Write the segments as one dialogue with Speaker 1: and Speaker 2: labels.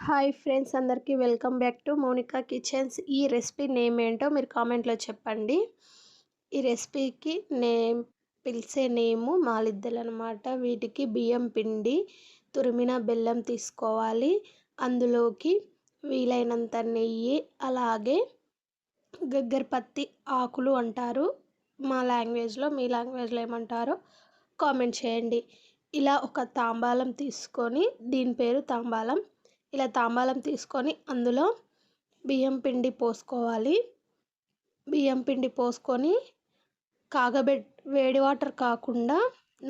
Speaker 1: Hi friends, అందరికీ welcome back to Monika kitchens. ఈ recipe name ఏంటో మీరు కామెంట్లో చెప్పండి. ఈ రెసిపీకి పిలిచే నేము మాలిద్దలు అనమాట. వీటికి బియ్యం పిండి, తురిమిన బెల్లం తీసుకోవాలి. అందులోకి వీలైనంత నెయ్యి, అలాగే గగ్గరపత్తి ఆకులు అంటారు మా లాంగ్వేజ్లో. మీ లాంగ్వేజ్లో ఏమంటారో కామెంట్ చేయండి. ఇలా ఒక తాంబాలం తీసుకొని, దీని పేరు తాంబాలం. ఇలా తాంబాలం తీసుకొని అందులో బియ్యం పిండి పోసుకోవాలి. బియ్యం పిండి పోసుకొని వేడి వాటర్ కాకుండా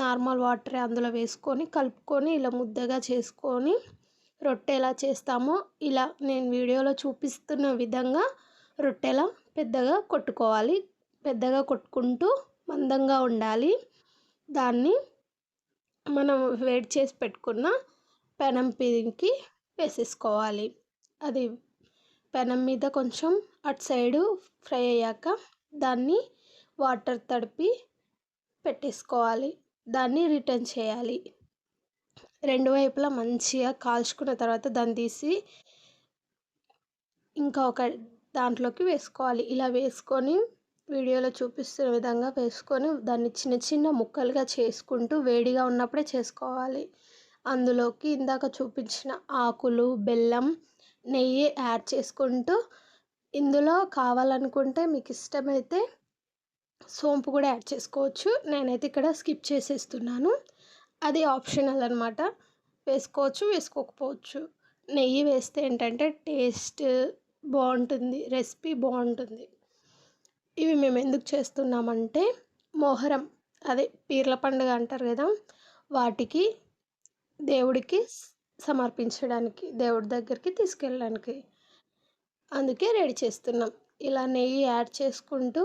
Speaker 1: నార్మల్ వాటరే అందులో వేసుకొని కలుపుకొని ఇలా ముద్దగా చేసుకొని రొట్టె ఎలా చేస్తామో ఇలా నేను వీడియోలో చూపిస్తున్న విధంగా రొట్టెలా పెద్దగా కొట్టుకోవాలి. పెద్దగా కొట్టుకుంటూ మందంగా ఉండాలి. దాన్ని మనం వేడి చేసి పెట్టుకున్న పెనం పీకి వేసేసుకోవాలి. అది పెనం మీద కొంచెం అటు సైడు ఫ్రై అయ్యాక దాన్ని వాటర్ తడిపి పెట్టేసుకోవాలి. దాన్ని రిటర్న్ చేయాలి. రెండు వైపులా మంచిగా కాల్చుకున్న తర్వాత దాన్ని తీసి ఇంకా ఒక దాంట్లోకి వేసుకోవాలి. ఇలా వేసుకొని వీడియోలో చూపిస్తున్న విధంగా వేసుకొని దాన్ని చిన్న చిన్న ముక్కలుగా చేసుకుంటూ వేడిగా ఉన్నప్పుడే చేసుకోవాలి. అందులోకి ఇందాక చూపించిన ఆకులు, బెల్లం, నెయ్యి యాడ్ చేసుకుంటూ ఇందులో కావాలనుకుంటే మీకు ఇష్టమైతే సోంపు కూడా యాడ్ చేసుకోవచ్చు. నేనైతే ఇక్కడ స్కిప్ చేసేస్తున్నాను. అది ఆప్షనల్ అనమాట. వేసుకోవచ్చు, వేసుకోకపోవచ్చు. నెయ్యి వేస్తే ఏంటంటే టేస్ట్ బాగుంటుంది, రెసిపీ బాగుంటుంది. ఇవి మేము ఎందుకు చేస్తున్నామంటే మొహరం, అదే పీర్ల పండుగ అంటారు కదా, వాటికి దేవుడికి సమర్పించడానికి, దేవుడి దగ్గరికి తీసుకెళ్ళడానికి, అందుకే రెడీ చేస్తున్నాం. ఇలా నెయ్యి యాడ్ చేసుకుంటూ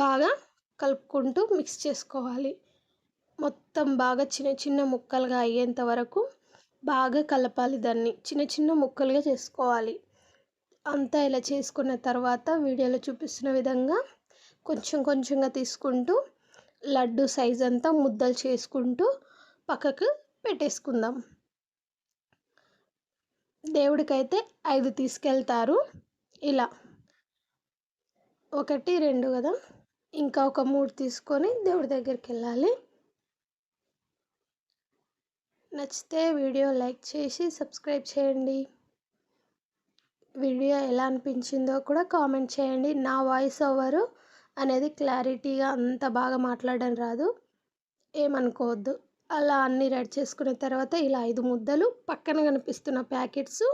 Speaker 1: బాగా కలుపుకుంటూ మిక్స్ చేసుకోవాలి. మొత్తం బాగా చిన్న చిన్న ముక్కలుగా అయ్యేంత వరకు బాగా కలపాలి. దాన్ని చిన్న చిన్న ముక్కలుగా చేసుకోవాలి. అంతా ఇలా చేసుకున్న తర్వాత వీడియోలో చూపిస్తున్న విధంగా కొంచెం కొంచెంగా తీసుకుంటూ లడ్డు సైజ్ అంతా ముద్దలు చేసుకుంటూ పక్కకు పెట్టేసుకుందాం. దేవుడికైతే 5 తీసుకెళ్తారు. ఇలా 1, 2 కదా, ఇంకా ఒక 3 తీసుకొని దేవుడి దగ్గరికి వెళ్ళాలి. నచ్చితే వీడియో లైక్ చేసి సబ్స్క్రైబ్ చేయండి. వీడియో ఎలా అనిపించిందో కూడా కామెంట్ చేయండి. నా వాయిస్ ఓవర్ అనేది క్లారిటీగా అంత బాగా మాట్లాడడం రాదు, ఏమనుకోవద్దు. అలా అన్నీ రెడీ చేసుకున్న తర్వాత ఇలా 5 ముద్దలు పక్కన కనిపిస్తున్న ప్యాకెట్స్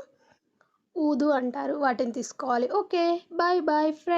Speaker 1: ఊదు అంటారు, వాటిని తీసుకోవాలి. Okay, bye bye friends.